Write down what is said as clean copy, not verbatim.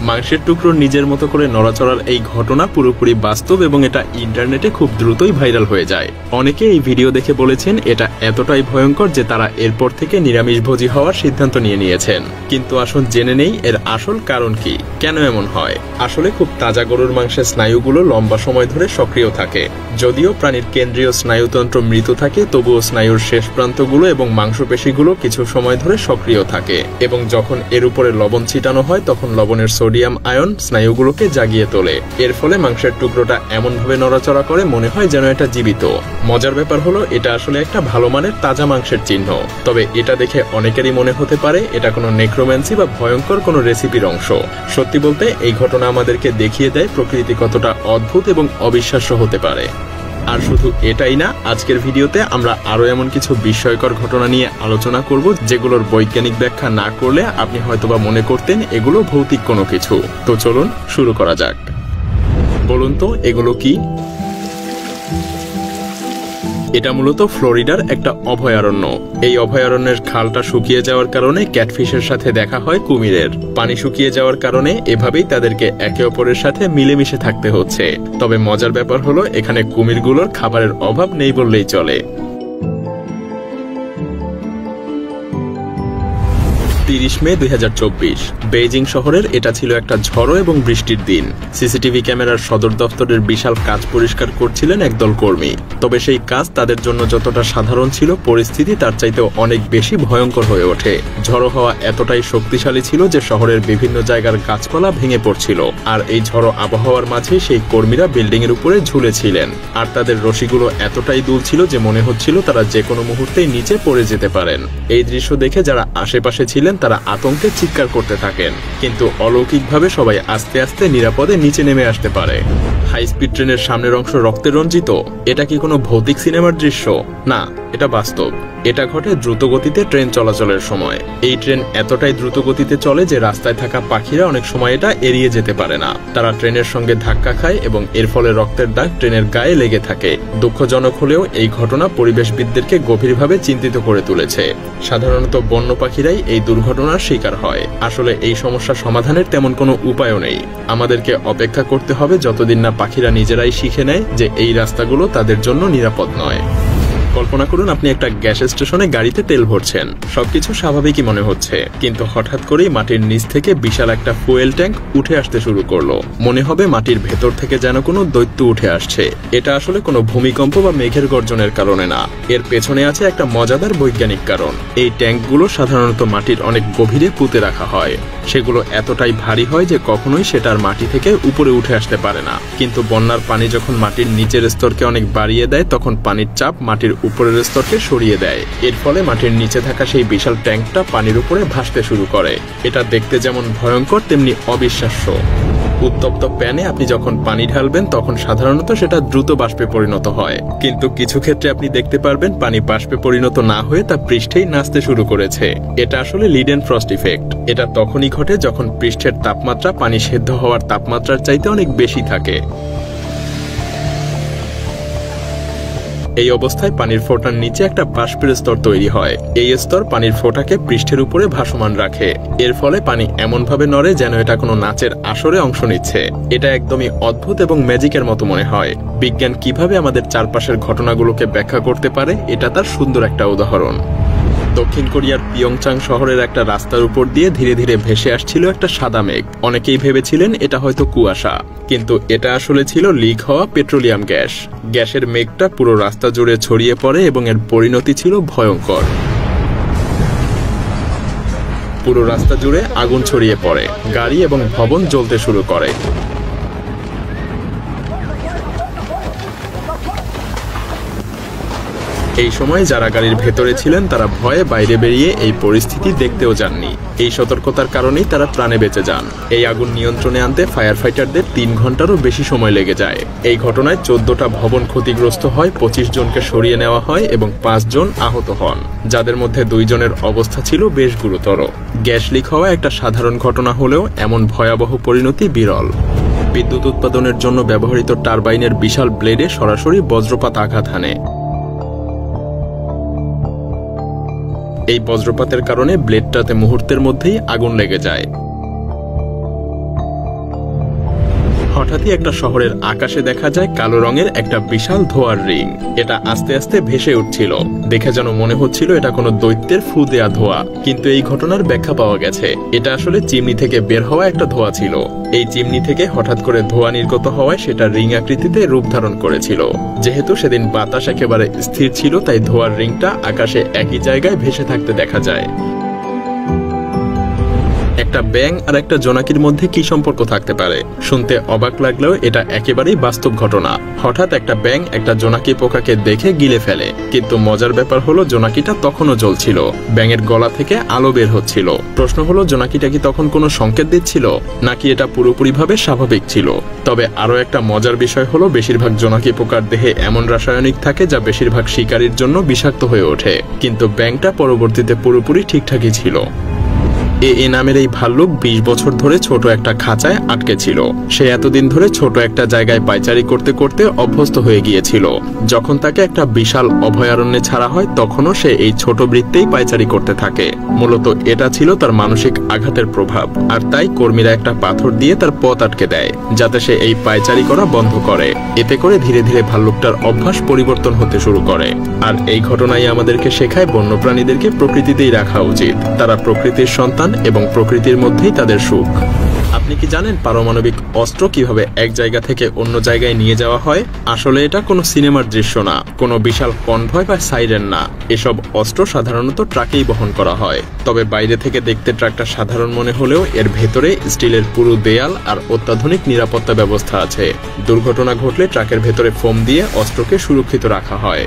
মাংসের টুকরো নিজের মতো করে নড়াচড়ার এই ঘটনা পুরোপুরি বাস্তব এবং এটা ইন্টারনেটে খুব দ্রুতই ভাইরাল হয়ে যায়। অনেকে এই ভিডিও দেখে বলেছেন এটা এতটাই ভয়ঙ্কর যে তারা এরপর থেকে নিরামিষভোজী হওয়ার সিদ্ধান্ত নিয়েছেন। কিন্তু আসুন জেনে নেই এর আসল কারণ কি, কেন এমন হয়। আসলে খুব তাজা গরুর মাংসের স্নায়ুগুলো লম্বা সময় ধরে সক্রিয় থাকে। যদিও প্রাণীর কেন্দ্রীয় স্নায়ুতন্ত্র মৃত থাকে, তবুও স্নায়ুর শেষ প্রান্তগুলো এবং মাংসপেশিগুলো কিছু সময় ধরে সক্রিয় থাকে এবং যখন এর উপরে লবণ ছিটানো হয় তখন লবণের সোডিয়াম আয়ন স্নায়ুগুলোকে জাগিয়ে তোলে। এর ফলে মাংসের টুকরোটা এমনভাবে নড়াচড়া করে মনে হয় যেন এটা জীবিত। মজার ব্যাপার হলো এটা আসলে একটা ভালো মানের তাজা মাংসের চিহ্ন। তবে এটা দেখে অনেকেরই মনে হতে পারে এটা কোনো নেক্রোম্যান্সি বা ভয়ঙ্কর কোনো রেসিপির অংশ। সত্যি বলতে এই ঘটনা আমাদেরকে দেখিয়ে দেয় প্রকৃতি কতটা অদ্ভুত এবং অবিশ্বাস্য হতে পারে। আর শুধু এটাই না, আজকের ভিডিওতে আমরা আরো এমন কিছু বিস্ময়কর ঘটনা নিয়ে আলোচনা করব যেগুলোর বৈজ্ঞানিক ব্যাখ্যা না করলে আপনি হয়তোবা মনে করতেন এগুলো ভৌতিক কোনো কিছু। তো চলুন শুরু করা যাক। বলুন তো এগুলো কি? এটা মূলত ফ্লোরিডার একটা অভয়ারণ্য। এই অভয়ারণ্যের খালটা শুকিয়ে যাওয়ার কারণে ক্যাটফিশের সাথে দেখা হয় কুমিরের। পানি শুকিয়ে যাওয়ার কারণে এভাবেই তাদেরকে একে অপরের সাথে মিলেমিশে থাকতে হচ্ছে। তবে মজার ব্যাপার হলো এখানে কুমিরগুলোর খাবারের অভাব নেই বললেই চলে। 30 মে 2024 বেইজিং শহরের এটা ছিল একটা ঝড়ো এবং বৃষ্টির দিন। সিসিটিভি ক্যামেরার সদর দফতরের বিশাল কাজ পরিষ্কার করছিলেন একদল কর্মী। তবে সেই কাজ তাদের জন্য যতটা সাধারণ ছিল, পরিস্থিতি তার চাইতেও অনেক বেশি ভয়ঙ্কর হয়ে ওঠে। ঝড়ো হওয়া এতটাই শক্তিশালী ছিল যে শহরের বিভিন্ন জায়গার গাছপালা ভেঙে পড়ছিল। আর এই ঝড়ো আবহাওয়ার মাঝে সেই কর্মীরা বিল্ডিং এর উপরে ঝুলেছিলেন। আর তাদের রশিগুলো এতটাই দুলছিল যে মনে হচ্ছিল তারা যে কোনো মুহূর্তেই নিচে পড়ে যেতে পারেন। এই দৃশ্য দেখে যারা আশেপাশে ছিলেন তারা আতঙ্কে চিৎকার করতে থাকেন। কিন্তু অলৌকিকভাবে সবাই আস্তে আস্তে নিরাপদে নিচে নেমে আসতে পারে। হাই স্পিড ট্রেনের সামনের অংশ রক্তে রঞ্জিত। এটা কি কোনো ভৌতিক সিনেমার দৃশ্য? না, এটা বাস্তব। এটা ঘটে দ্রুত গতিতে ট্রেন চলাচলের সময়। এই ট্রেন এতটাই দ্রুত গতিতে চলে যে রাস্তায় থাকা পাখিরা অনেক সময় এটা এড়িয়ে যেতে পারে না। তারা ট্রেনের সঙ্গে ধাক্কা খায় এবং এর ফলে রক্তের দাগ ট্রেনের গায়ে লেগে থাকে। দুঃখজনক হলেও এই ঘটনা পরিবেশবিদদেরকে গভীরভাবে চিন্তিত করে তুলেছে। সাধারণত বন্য পাখিরাই এই দুর্ঘটনার শিকার হয়। আসলে এই সমস্যা সমাধানের তেমন কোনো উপায়ও নেই। আমাদেরকে অপেক্ষা করতে হবে যতদিন না পাখিরা নিজেরাই শিখে নেয় যে এই রাস্তাগুলো তাদের জন্য নিরাপদ নয়। কল্পনা করুন আপনি একটা গ্যাস স্টেশনে গাড়িতে তেল ভরছেন। সবকিছু স্বাভাবিকই মনে হচ্ছে, কিন্তু হঠাৎ করেই মাটির নিচ থেকে বিশাল একটা ফুয়েল ট্যাঙ্ক উঠে আসতে শুরু করলো। মনে হবে মাটির ভেতর থেকে যেন কোনো দৈত্য উঠে আসছে। এটা আসলে কোনো ভূমিকম্প বা মেঘের গর্জনের কারণে না। এর পেছনে আছে একটা মজাদার বৈজ্ঞানিক কারণ। এই ট্যাঙ্কগুলো সাধারণত মাটির অনেক গভীরে পুঁতে রাখা হয়। সেগুলো এতটাই ভারী হয় যে কখনোই সেটার মাটি থেকে উপরে উঠে আসতে পারে না। কিন্তু বন্যার পানি যখন মাটির নিচের স্তরকে অনেক বাড়িয়ে দেয় তখন পানির চাপ মাটির উপরের স্তরকে সরিয়ে দেয়। এর ফলে মাটির নিচে থাকা সেই বিশাল ট্যাঙ্কটা পানির উপরে ভাসতে শুরু করে। এটা দেখতে যেমন ভয়ঙ্কর তেমনি অবিশ্বাস্য। উত্তপ্ত প্যানে আপনি যখন পানি ঢালবেন তখন সাধারণত সেটা দ্রুত বাষ্পে পরিণত হয়, কিন্তু কিছু ক্ষেত্রে আপনি দেখতে পারবেন পানি বাষ্পে পরিণত না হয়ে তা পৃষ্ঠেই নাচতে শুরু করেছে। এটা আসলে লিডেন ফ্রস্ট ইফেক্ট। এটা তখনই ঘটে যখন পৃষ্ঠের তাপমাত্রা পানি সেদ্ধ হওয়ার তাপমাত্রার চাইতে অনেক বেশি থাকে। এই অবস্থায় পানির ফোঁটার নিচে একটা বাষ্পের স্তর তৈরি হয়। এই স্তর পানির ফোঁটাকে পৃষ্ঠের উপরে ভাসমান রাখে। এর ফলে পানি এমনভাবে নড়ে যেন এটা কোনো নাচের আসরে অংশ নিচ্ছে। এটা একদমই অদ্ভুত এবং ম্যাজিকের মতো মনে হয়। বিজ্ঞান কিভাবে আমাদের চারপাশের ঘটনাগুলোকে ব্যাখ্যা করতে পারে, এটা তার সুন্দর একটা উদাহরণ। দক্ষিণ কোরিয়ার পিয়ংচাং শহরের একটা রাস্তার উপর দিয়ে ধীরে ধীরে ভেসে আসছিল একটা সাদা মেঘ। অনেকেই ভেবেছিলেন এটা হয়তো কুয়াশা, কিন্তু এটা আসলে ছিল লিক হওয়া পেট্রোলিয়াম গ্যাস। গ্যাসের মেঘটা পুরো রাস্তা জুড়ে ছড়িয়ে পড়ে এবং এর পরিণতি ছিল ভয়ঙ্কর। পুরো রাস্তা জুড়ে আগুন ছড়িয়ে পড়ে, গাড়ি এবং ভবন জ্বলতে শুরু করে। এই সময় যারা গাড়ির ভেতরে ছিলেন তারা ভয়ে বাইরে বেরিয়ে এই পরিস্থিতি দেখতেও যাননি। এই সতর্কতার কারণেই তারা প্রাণে বেঁচে যান। এই আগুন নিয়ন্ত্রণে আনতে ফায়ার ফাইটারদের 3 ঘন্টারও বেশি সময় লেগে যায়। এই ঘটনায় 14টা ভবন ক্ষতিগ্রস্ত হয়, 25 জনকে সরিয়ে নেওয়া হয় এবং 5 জন আহত হন, যাদের মধ্যে 2 জনের অবস্থা ছিল বেশ গুরুতর। গ্যাস লিক হওয়া একটা সাধারণ ঘটনা হলেও এমন ভয়াবহ পরিণতি বিরল। বিদ্যুৎ উৎপাদনের জন্য ব্যবহৃত টারবাইনের বিশাল ব্লেডে সরাসরি বজ্রপাত আঘাত হানে। এই বজ্রপাতের কারণে ব্লেডটাতে মুহূর্তের মধ্যেই আগুন লেগে যায়। হঠাৎই একটা শহরের আকাশে দেখা যায় কালো রঙের একটা বিশাল ধোঁয়ার রিং। এটা আস্তে আস্তে ভেসে উঠছিল। দেখে যেন মনে হচ্ছিল এটা কোনো দৈত্যের ফু দেয়া ধোঁয়া। কিন্তু এই ঘটনার ব্যাখ্যা পাওয়া গেছে, এটা আসলে চিমনি থেকে বের হওয়া একটা ধোঁয়া ছিল। এই চিমনি থেকে হঠাৎ করে ধোঁয়া নির্গত হওয়ায় সেটা রিং আকৃতিতে রূপ ধারণ করেছিল। যেহেতু সেদিন বাতাস একেবারে স্থির ছিল, তাই ধোঁয়ার রিংটা আকাশে একই জায়গায় ভেসে থাকতে দেখা যায়। একটা ব্যাঙ আর একটা জোনাকির মধ্যে কি সম্পর্ক থাকতে পারে? শুনতে অবাক লাগলেও এটা একেবারেই বাস্তব ঘটনা। হঠাৎ একটা ব্যাঙ একটা জোনাকি পোকাকে দেখে গিলে ফেলে, কিন্তু মজার ব্যাপার হলো জোনাকিটা তখনও জ্বলছিল। ব্যাঙের গলা থেকে আলো বের হচ্ছিল। প্রশ্ন হলো, জোনাকিটা কি তখন কোনো সংকেত দিচ্ছিল, নাকি এটা পুরোপুরিভাবে স্বাভাবিক ছিল? তবে আরো একটা মজার বিষয় হলো, বেশিরভাগ জোনাকি পোকার দেহে এমন রাসায়নিক থাকে যা বেশিরভাগ শিকারীর জন্য বিষাক্ত হয়ে ওঠে, কিন্তু ব্যাঙটা পরবর্তীতে পুরোপুরি ঠিকঠাকই ছিল। নামের এই ভাল্লুক 20 বছর ধরে ছোট একটা খাঁচায় আটকে ছিল। সে এতদিন ধরে ছোট একটা জায়গায় পায়চারি করতে করতে অভ্যস্ত হয়ে গিয়েছিল। যখন তাকে একটা বিশাল অভয়ারণ্যে ছাড়া হয়, তখনও সে এই ছোট বৃত্তেই পায়চারি করতে থাকে। মূলত এটা ছিল তার মানসিক আঘাতের প্রভাব, আর তাই কর্মীরা একটা পাথর দিয়ে তার পথ আটকে দেয়, যাতে সে এই পায়চারি করা বন্ধ করে। এতে করে ধীরে ধীরে ভাল্লুকটার অভ্যাস পরিবর্তন হতে শুরু করে। আর এই ঘটনাই আমাদেরকে শেখায় বন্যপ্রাণীদেরকে প্রকৃতিতেই রাখা উচিত। তারা প্রকৃতির সন্তান এবং প্রকৃতির মধ্যেই তাদের সুখ। আপনি কি জানেন পারমাণবিক অস্ত্র কিভাবে এক জায়গা থেকে অন্য জায়গায় নিয়ে যাওয়া হয়? আসলে এটা কোনো সিনেমার দৃশ্য না, কোনো বিশাল কনভয় বা সাইরেন না। এসব অস্ত্র সাধারণত ট্রাকেই বহন করা হয়। তবে বাইরে থেকে দেখতে ট্রাকটা সাধারণ মনে হলেও এর ভেতরে স্টিলের পুরো দেয়াল আর অত্যাধুনিক নিরাপত্তা ব্যবস্থা আছে। দুর্ঘটনা ঘটলে ট্রাকের ভেতরে ফোম দিয়ে অস্ত্রকে সুরক্ষিত রাখা হয়।